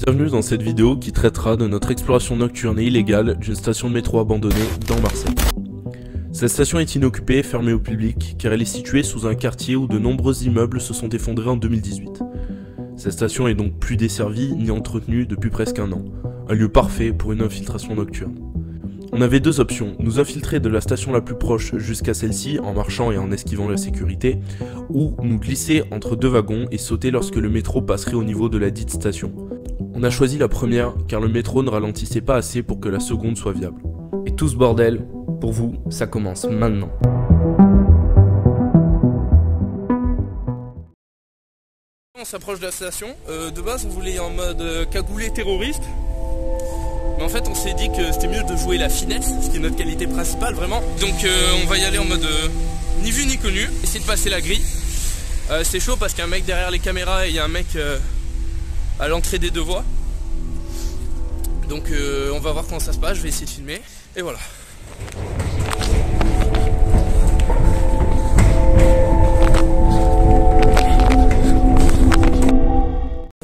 Bienvenue dans cette vidéo qui traitera de notre exploration nocturne et illégale d'une station de métro abandonnée dans Marseille. Cette station est inoccupée et fermée au public car elle est située sous un quartier où de nombreux immeubles se sont effondrés en 2018. Cette station est donc plus desservie ni entretenue depuis presque un an, un lieu parfait pour une infiltration nocturne. On avait deux options, nous infiltrer de la station la plus proche jusqu'à celle-ci en marchant et en esquivant la sécurité, ou nous glisser entre deux wagons et sauter lorsque le métro passerait au niveau de la dite station. On a choisi la première car le métro ne ralentissait pas assez pour que la seconde soit viable. Et tout ce bordel, pour vous, ça commence maintenant. On s'approche de la station, de base on voulait en mode cagoulé terroriste. Mais en fait on s'est dit que c'était mieux de jouer la finesse, ce qui est notre qualité principale vraiment. Donc on va y aller en mode ni vu ni connu, essayer de passer la grille. C'est chaud parce qu'il y a un mec derrière les caméras et il y a un mec à l'entrée des deux voies. Donc on va voir comment ça se passe, je vais essayer de filmer. Et voilà.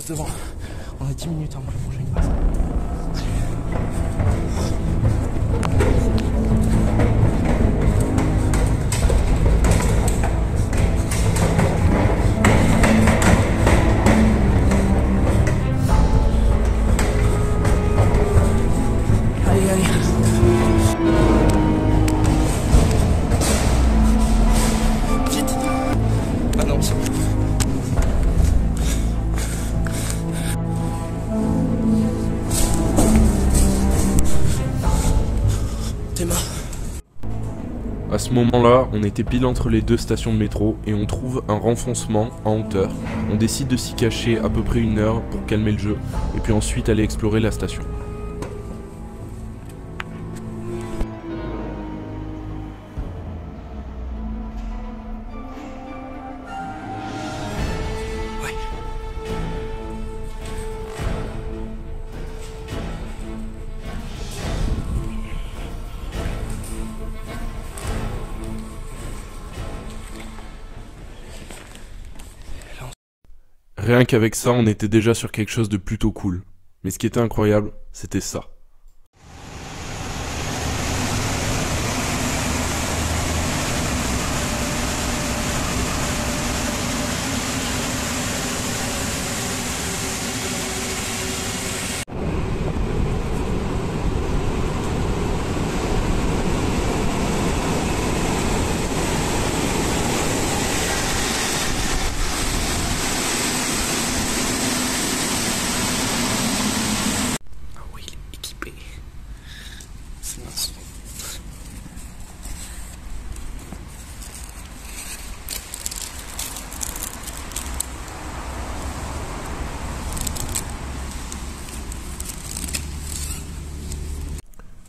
Devant, on a 10 minutes avant que le prochain passe. Allez, allez. Vite. Ah non, c'est bon. À ce moment-là, on était pile entre les deux stations de métro et on trouve un renfoncement en hauteur. On décide de s'y cacher à peu près une heure pour calmer le jeu et puis ensuite aller explorer la station. Rien qu'avec ça, on était déjà sur quelque chose de plutôt cool. Mais ce qui était incroyable, c'était ça.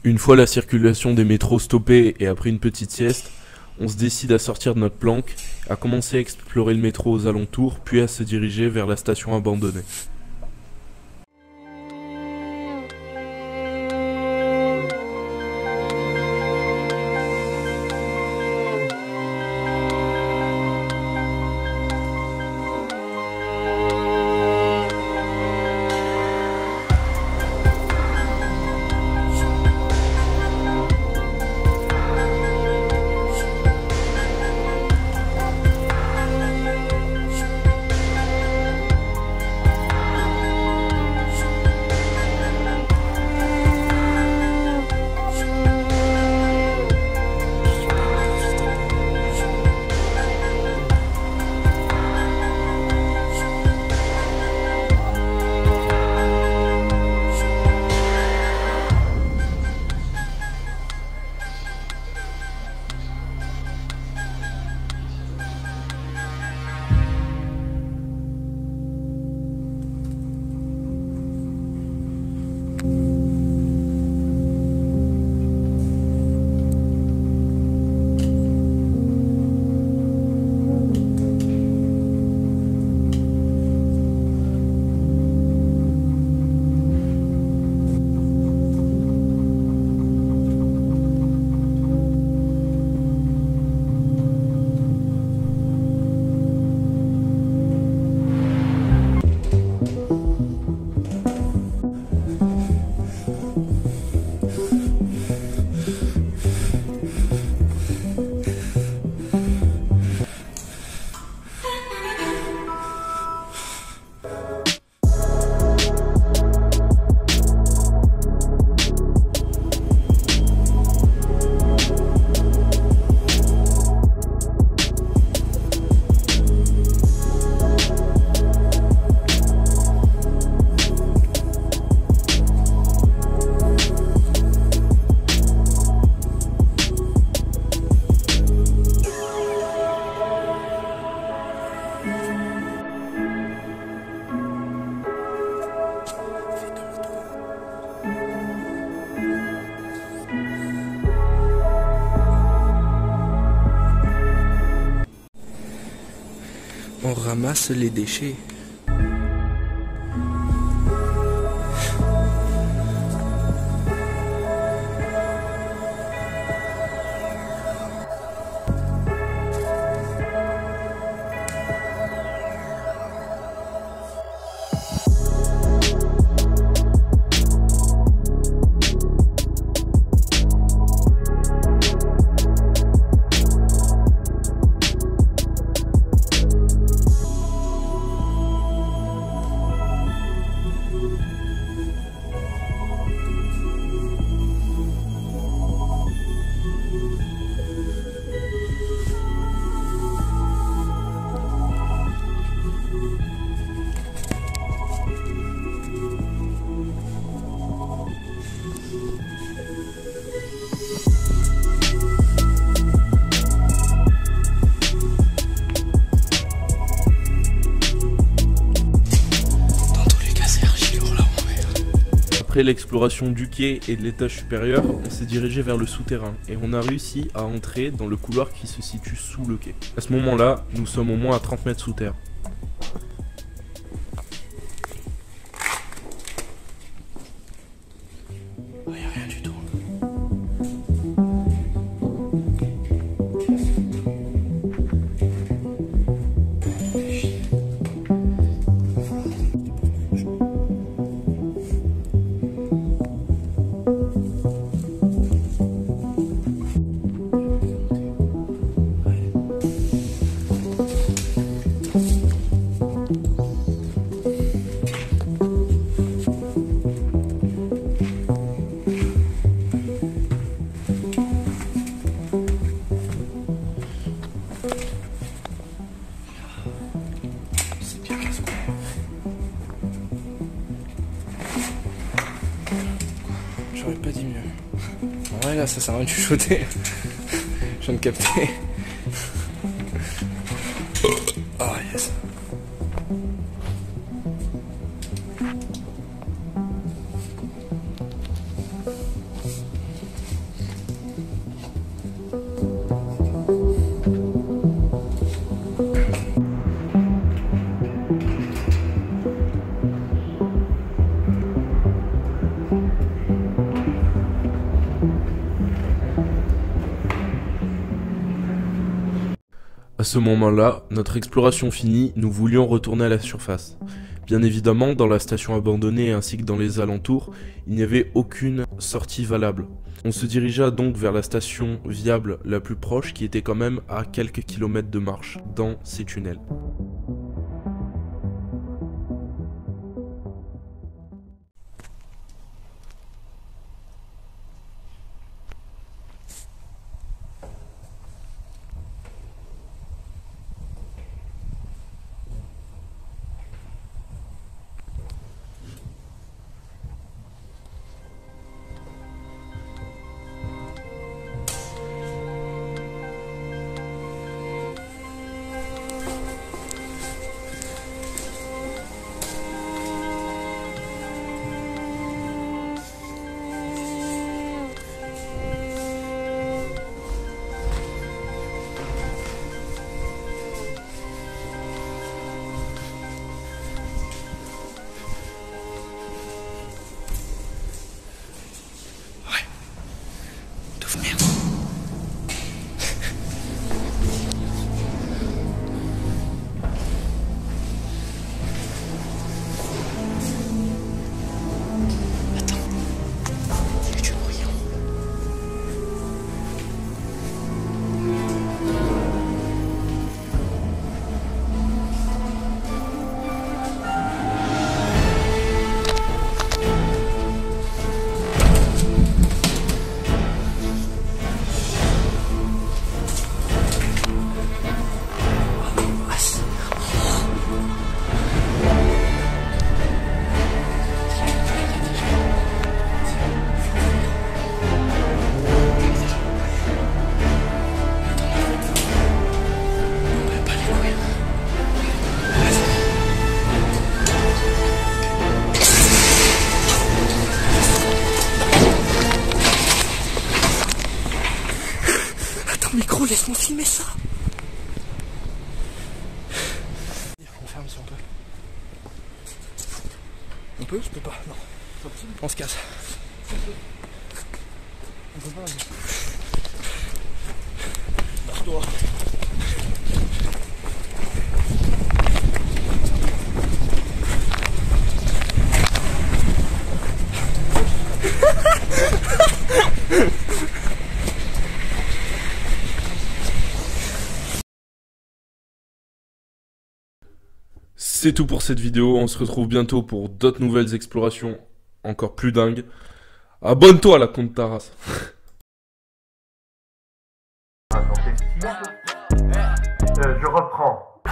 Une fois la circulation des métros stoppée et après une petite sieste, on se décide à sortir de notre planque, à commencer à explorer le métro aux alentours, puis à se diriger vers la station abandonnée. ramasse les déchets. Après l'exploration du quai et de l'étage supérieur, on s'est dirigé vers le souterrain et on a réussi à entrer dans le couloir qui se situe sous le quai. À ce moment-là, nous sommes au moins à 30 mètres sous terre. Il n'y a rien du tout. J'aurais pas dit mieux. En vrai là ça sert à rien de chuchoter. Je viens de capter. Oh yes. À ce moment-là, notre exploration finie, nous voulions retourner à la surface. Bien évidemment, dans la station abandonnée ainsi que dans les alentours, il n'y avait aucune sortie valable. On se dirigea donc vers la station viable la plus proche qui était quand même à quelques kilomètres de marche dans ces tunnels. Micro, laisse-moi filmer ça. On peut? Je peux pas, non. On se casse. On peut pas. Barre-toi. C'est tout pour cette vidéo, on se retrouve bientôt pour d'autres nouvelles explorations encore plus dingues. Abonne-toi à la compte ta race. Je reprends.